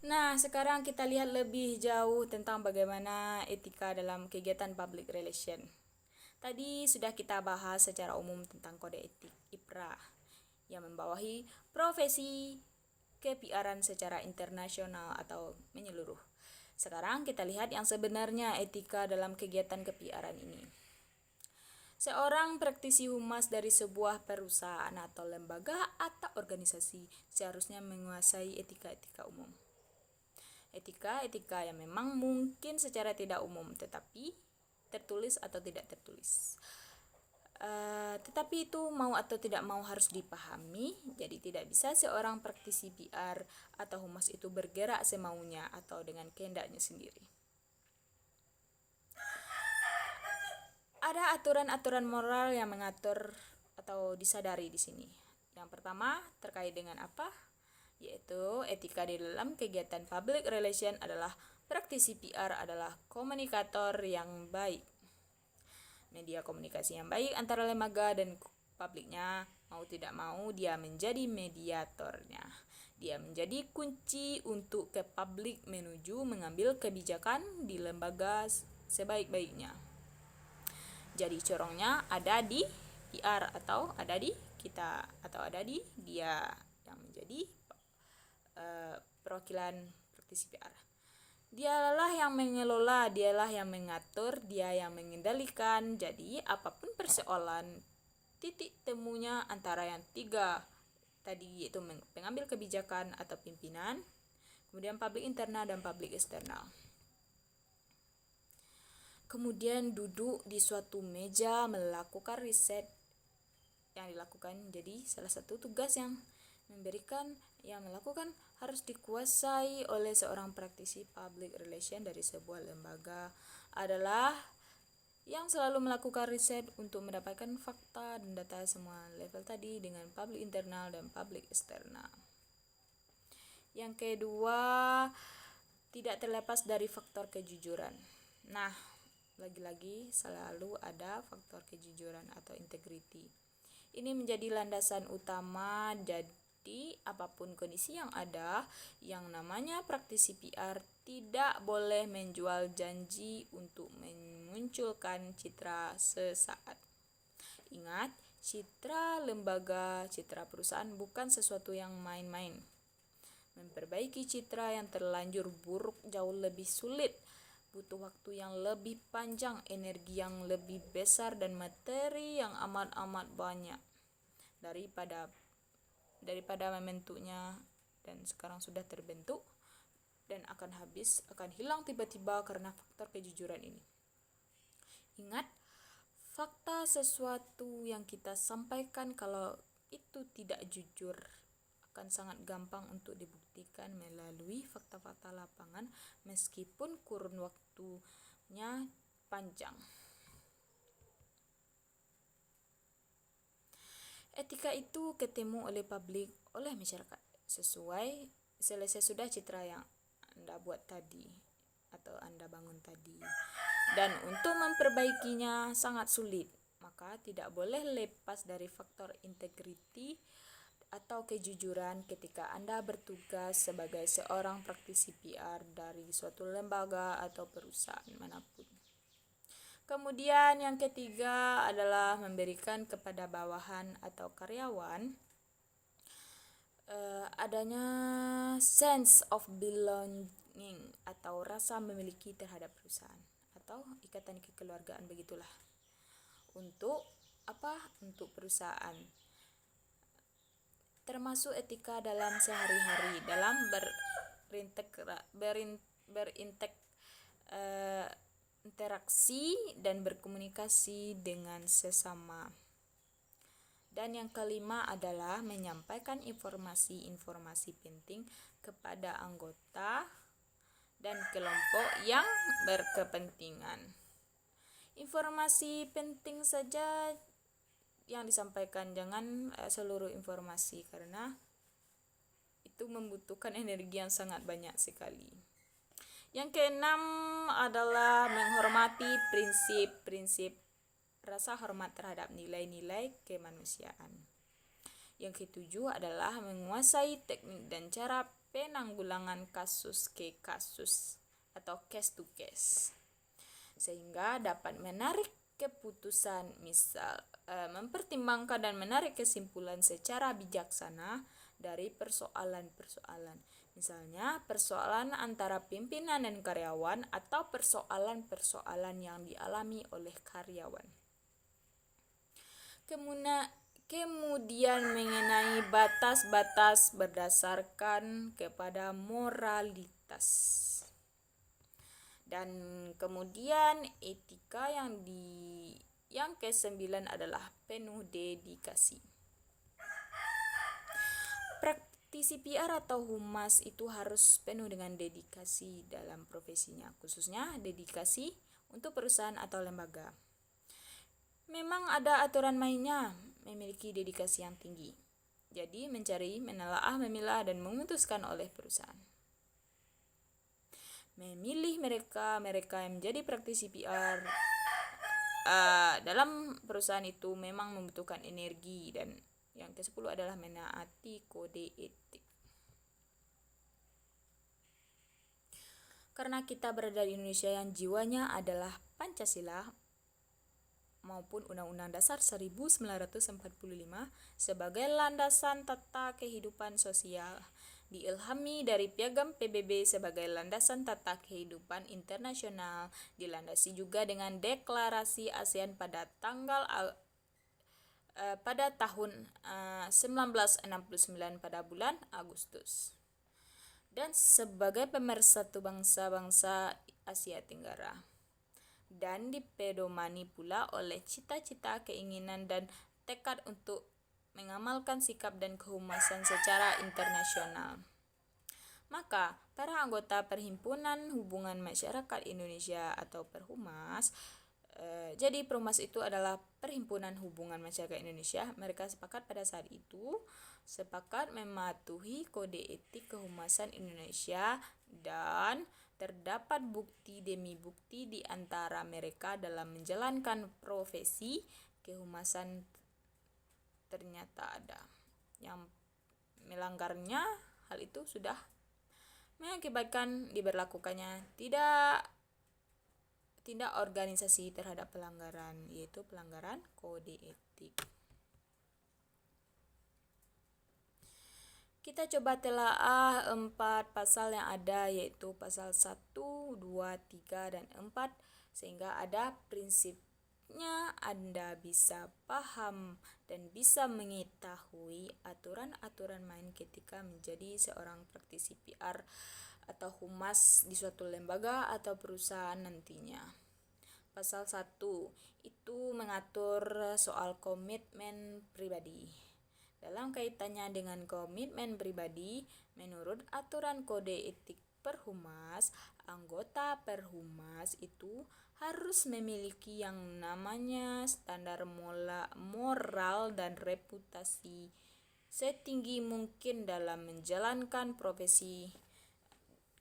Nah, sekarang kita lihat lebih jauh tentang bagaimana etika dalam kegiatan public relation. Tadi sudah kita bahas secara umum tentang kode etik IPRA yang membawahi profesi ke-PR-an secara internasional atau menyeluruh. Sekarang kita lihat yang sebenarnya etika dalam kegiatan ke-PR-an ini. Seorang praktisi humas dari sebuah perusahaan atau lembaga atau organisasi seharusnya menguasai etika-etika umum. Etika-etika yang memang mungkin secara tidak umum, tetapi tertulis atau tidak tertulis. Tetapi itu mau atau tidak mau harus dipahami. Jadi tidak bisa seorang praktisi PR atau humas itu bergerak semaunya atau dengan kehendaknya sendiri. Ada aturan-aturan moral yang mengatur atau disadari di sini. Yang pertama terkait dengan apa? Yaitu etika di dalam kegiatan public relation adalah praktisi PR adalah komunikator yang baik. Media komunikasi yang baik antara lembaga dan publiknya, mau tidak mau dia menjadi mediatornya. Dia menjadi kunci untuk ke publik menuju mengambil kebijakan di lembaga sebaik-baiknya. Jadi corongnya ada di PR atau ada di kita atau ada di dia yang menjadi perwakilan praktisi PR. Dialah yang mengelola, dialah yang mengatur, dia yang mengendalikan. Jadi apapun persoalan, titik temunya antara yang tiga tadi, yaitu pengambil kebijakan atau pimpinan, kemudian publik internal dan publik eksternal. Kemudian duduk di suatu meja melakukan riset yang dilakukan. Jadi salah satu tugas yang melakukan harus dikuasai oleh seorang praktisi public relation dari sebuah lembaga adalah yang selalu melakukan riset untuk mendapatkan fakta dan data semua level tadi dengan publik internal dan publik eksternal. Yang kedua, tidak terlepas dari faktor kejujuran. Nah, lagi-lagi selalu ada faktor kejujuran atau integrity. Ini menjadi landasan utama. Jadi apapun kondisi yang ada, yang namanya praktisi PR tidak boleh menjual janji untuk memunculkan citra sesaat. Ingat, citra lembaga, citra perusahaan bukan sesuatu yang main-main. Memperbaiki citra yang terlanjur buruk jauh lebih sulit, butuh waktu yang lebih panjang, energi yang lebih besar, dan materi yang amat-amat banyak daripada membentuknya, dan sekarang sudah terbentuk dan akan hilang tiba-tiba karena faktor kejujuran ini. Ingat, fakta sesuatu yang kita sampaikan kalau itu tidak jujur akan sangat gampang untuk dibuktikan melalui fakta-fakta lapangan meskipun kurun waktunya panjang. Etika itu ketemu oleh publik, oleh masyarakat selesai sudah citra yang Anda buat tadi atau Anda bangun tadi. Dan untuk memperbaikinya sangat sulit, maka tidak boleh lepas dari faktor integriti atau kejujuran ketika Anda bertugas sebagai seorang praktisi PR dari suatu lembaga atau perusahaan manapun. Kemudian yang ketiga adalah memberikan kepada bawahan atau karyawan adanya sense of belonging atau rasa memiliki terhadap perusahaan atau ikatan kekeluargaan, begitulah. Untuk apa? Untuk perusahaan. Termasuk etika dalam sehari-hari, dalam berinteraksi dan berkomunikasi dengan sesama. Dan yang kelima adalah menyampaikan informasi-informasi penting kepada anggota dan kelompok yang berkepentingan. Informasi penting saja yang disampaikan, jangan seluruh informasi, karena itu membutuhkan energi yang sangat banyak sekali. Yang keenam adalah menghormati prinsip rasa hormat terhadap nilai-nilai kemanusiaan. Yang ketujuh adalah menguasai teknik dan cara penanggulangan kasus ke kasus atau case to case, sehingga dapat menarik keputusan, misal mempertimbangkan dan menarik kesimpulan secara bijaksana dari persoalan-persoalan. Misalnya persoalan antara pimpinan dan karyawan atau persoalan-persoalan yang dialami oleh karyawan. Kemudian mengenai batas-batas berdasarkan kepada moralitas. Dan kemudian etika yang ke-9 adalah penuh dedikasi. Praktisi PR atau humas itu harus penuh dengan dedikasi dalam profesinya, khususnya dedikasi untuk perusahaan atau lembaga. Memang ada aturan mainnya, memiliki dedikasi yang tinggi. Jadi mencari, menelaah, memilah, dan memutuskan oleh perusahaan. Memilih mereka yang menjadi praktisi PR dalam perusahaan itu memang membutuhkan energi. Dan yang ke-10 adalah menaati kode etik. Karena kita berada di Indonesia yang jiwanya adalah Pancasila maupun Undang-Undang Dasar 1945 sebagai landasan tata kehidupan sosial, diilhami dari Piagam PBB sebagai landasan tata kehidupan internasional, dilandasi juga dengan Deklarasi ASEAN pada tahun 1969 pada bulan Agustus, dan sebagai pemersatu bangsa-bangsa Asia Tenggara, dan dipedomani pula oleh cita-cita, keinginan, dan tekad untuk mengamalkan sikap dan kehumasan secara internasional. Maka, para anggota Perhimpunan Hubungan Masyarakat Indonesia atau Perhumas, jadi Perhumas itu adalah Perhimpunan Hubungan Masyarakat Indonesia. Mereka sepakat pada saat itu, sepakat mematuhi kode etik kehumasan Indonesia, dan terdapat bukti demi bukti di antara mereka dalam menjalankan profesi kehumasan. Ternyata ada yang melanggarnya. Hal itu sudah mengakibatkan diberlakukannya tindak organisasi terhadap pelanggaran, yaitu pelanggaran kode etik. Kita coba telaah 4 pasal yang ada, yaitu pasal 1, 2, 3, dan 4, sehingga ada prinsipnya Anda bisa paham dan bisa mengetahui aturan-aturan main ketika menjadi seorang praktisi PR atau humas di suatu lembaga atau perusahaan nantinya. Pasal 1 itu mengatur soal komitmen pribadi. Dalam kaitannya dengan komitmen pribadi, menurut aturan kode etik Perhumas, anggota Perhumas itu harus memiliki yang namanya standar moral dan reputasi setinggi mungkin dalam menjalankan profesi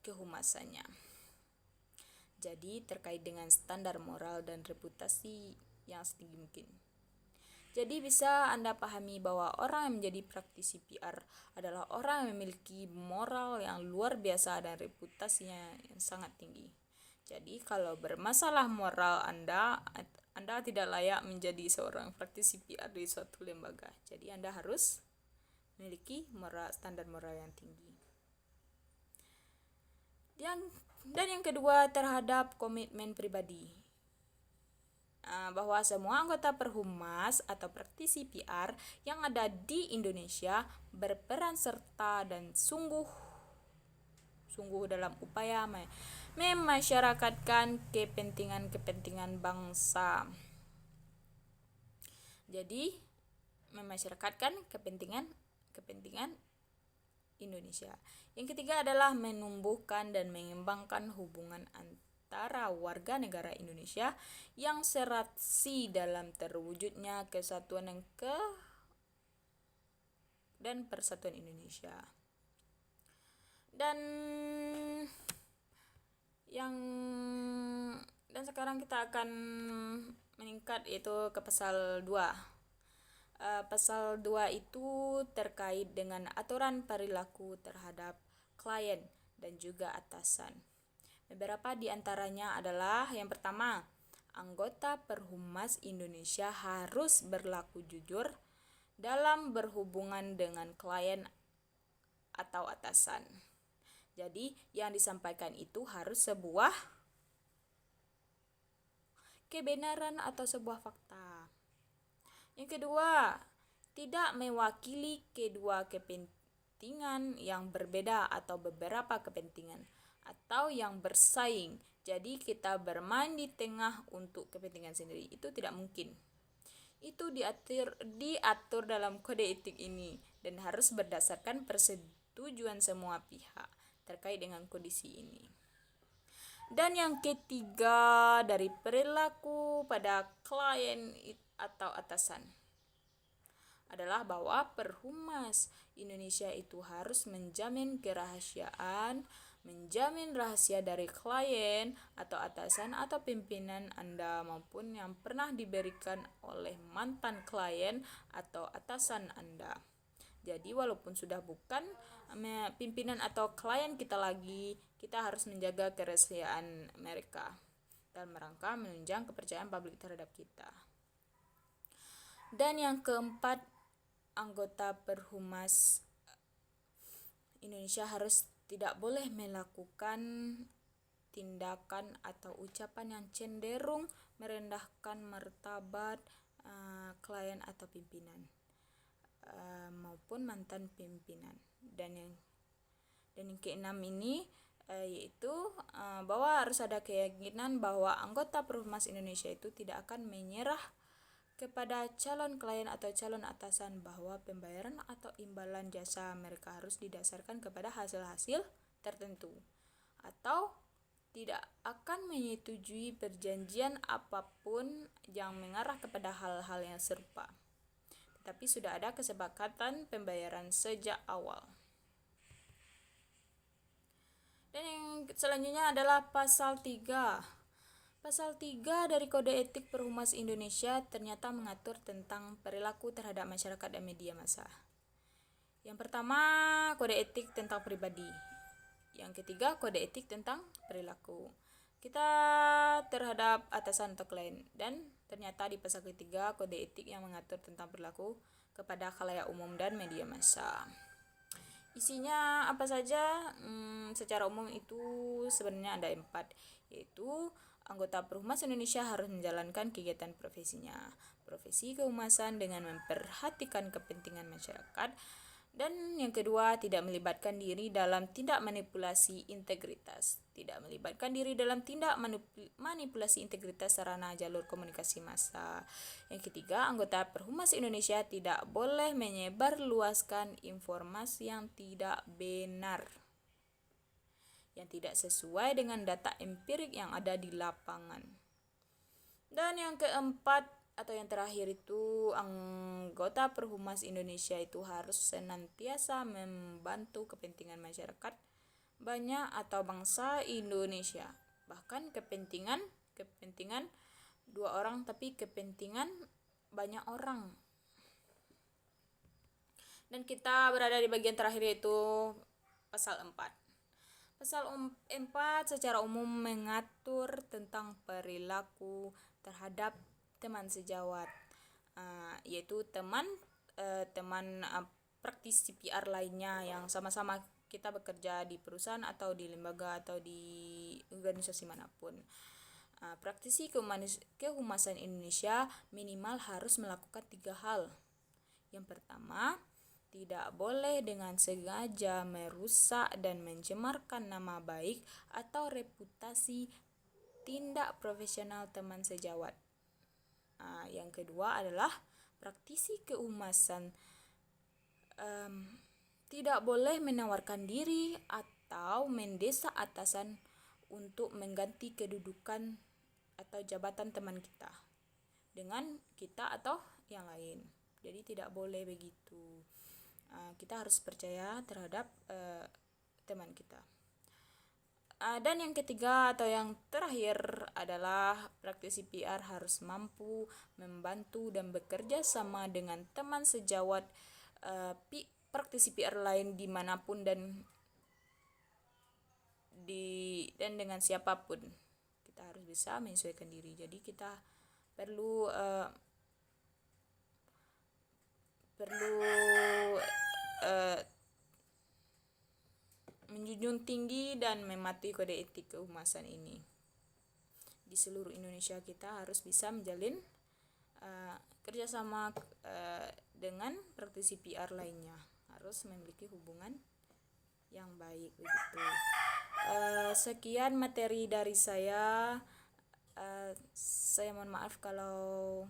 kehumasannya. Jadi terkait dengan standar moral dan reputasi yang setinggi mungkin. Jadi bisa Anda pahami bahwa orang yang menjadi praktisi PR adalah orang yang memiliki moral yang luar biasa dan reputasinya yang sangat tinggi. Jadi kalau bermasalah moral Anda tidak layak menjadi seorang praktisi PR di suatu lembaga. Jadi Anda harus memiliki standar moral yang tinggi. Dan yang kedua terhadap komitmen pribadi, bahwa semua anggota Perhumas atau praktisi PR yang ada di Indonesia berperan serta dan sungguh dalam upaya memasyarakatkan kepentingan bangsa. Jadi memasyarakatkan kepentingan Indonesia. Yang ketiga adalah menumbuhkan dan mengembangkan hubungan antara warga negara Indonesia yang serasi dalam terwujudnya kesatuan dan persatuan Indonesia. Dan sekarang kita akan meningkat yaitu ke pasal 2. Pasal 2 itu terkait dengan aturan perilaku terhadap klien dan juga atasan. Beberapa di antaranya adalah yang pertama, anggota Perhumas Indonesia harus berlaku jujur dalam berhubungan dengan klien atau atasan. Jadi, yang disampaikan itu harus sebuah kebenaran atau sebuah fakta. Yang kedua, tidak mewakili kedua kepentingan yang berbeda atau beberapa kepentingan atau yang bersaing. Jadi kita bermain di tengah untuk kepentingan sendiri. Itu tidak mungkin. Itu diatur dalam kode etik ini dan harus berdasarkan persetujuan semua pihak terkait dengan kondisi ini. Dan yang ketiga, dari perilaku pada klien atau atasan adalah bahwa Perhumas Indonesia itu harus menjamin kerahasiaan, menjamin rahasia dari klien atau atasan atau pimpinan Anda maupun yang pernah diberikan oleh mantan klien atau atasan Anda. Jadi walaupun sudah bukan pimpinan atau klien kita lagi, kita harus menjaga kerahasiaan mereka dalam rangka menunjang kepercayaan publik terhadap kita. Dan yang keempat, anggota Perhumas Indonesia harus tidak boleh melakukan tindakan atau ucapan yang cenderung merendahkan martabat klien atau pimpinan maupun mantan pimpinan. Dan yang keenam ini yaitu bahwa harus ada keyakinan bahwa anggota Perhumas Indonesia itu tidak akan menyerah kepada calon klien atau calon atasan bahwa pembayaran atau imbalan jasa mereka harus didasarkan kepada hasil-hasil tertentu atau tidak akan menyetujui perjanjian apapun yang mengarah kepada hal-hal yang serupa. Tetapi sudah ada kesepakatan pembayaran sejak awal. Dan yang selanjutnya adalah pasal 3. Pasal 3 dari Kode Etik Perhumas Indonesia ternyata mengatur tentang perilaku terhadap masyarakat dan media massa. Yang pertama, kode etik tentang pribadi. Yang ketiga, kode etik tentang perilaku kita terhadap atasan atau klien. Dan ternyata di pasal ketiga, kode etik yang mengatur tentang perilaku kepada khalayak umum dan media massa. Isinya apa saja? Secara umum itu sebenarnya ada 4, yaitu anggota Perhumas Indonesia harus menjalankan kegiatan profesi kehumasan dengan memperhatikan kepentingan masyarakat. Dan yang kedua, tidak melibatkan diri dalam tindak manipulasi integritas. Tidak melibatkan diri dalam tindak manipulasi integritas sarana jalur komunikasi massa. Yang ketiga, anggota Perhumas Indonesia tidak boleh menyebarluaskan informasi yang tidak benar, yang tidak sesuai dengan data empirik yang ada di lapangan. Dan yang keempat atau yang terakhir itu, anggota Perhumas Indonesia itu harus senantiasa membantu kepentingan masyarakat banyak atau bangsa Indonesia. Bahkan kepentingan 2 orang tapi kepentingan banyak orang. Dan kita berada di bagian terakhir yaitu pasal 4. Pasal 4 secara umum mengatur tentang perilaku terhadap teman sejawat, yaitu teman praktisi PR lainnya yang sama-sama kita bekerja di perusahaan atau di lembaga atau di organisasi manapun. Praktisi kehumasan Indonesia minimal harus melakukan 3 hal. Yang pertama, tidak boleh dengan sengaja merusak dan mencemarkan nama baik atau reputasi tindak profesional teman sejawat. Yang kedua adalah praktisi kehumasan tidak boleh menawarkan diri atau mendesak atasan untuk mengganti kedudukan atau jabatan teman kita dengan kita atau yang lain. Jadi tidak boleh begitu. Kita harus percaya terhadap teman kita. Dan yang ketiga atau yang terakhir adalah praktisi PR harus mampu membantu dan bekerja sama dengan teman sejawat praktisi PR lain dimanapun dan dan dengan siapapun kita harus bisa menyesuaikan diri. Jadi kita perlu menjunjung tinggi dan mematuhi kode etik kehumasan ini. Di seluruh Indonesia kita harus bisa menjalin kerjasama dengan praktisi PR lainnya, harus memiliki hubungan yang baik begitu. Sekian materi dari saya. Saya mohon maaf kalau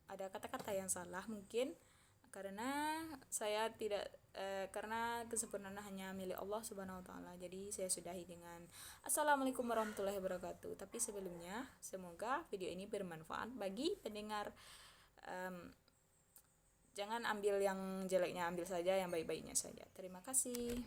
ada kata-kata yang salah mungkin, karena saya tidak karena kesempurnaan hanya milik Allah Subhanahu wa taala. Jadi saya sudahi dengan Assalamualaikum warahmatullahi wabarakatuh. Tapi sebelumnya semoga video ini bermanfaat bagi pendengar. Jangan ambil yang jeleknya, ambil saja yang baik-baiknya saja. Terima kasih.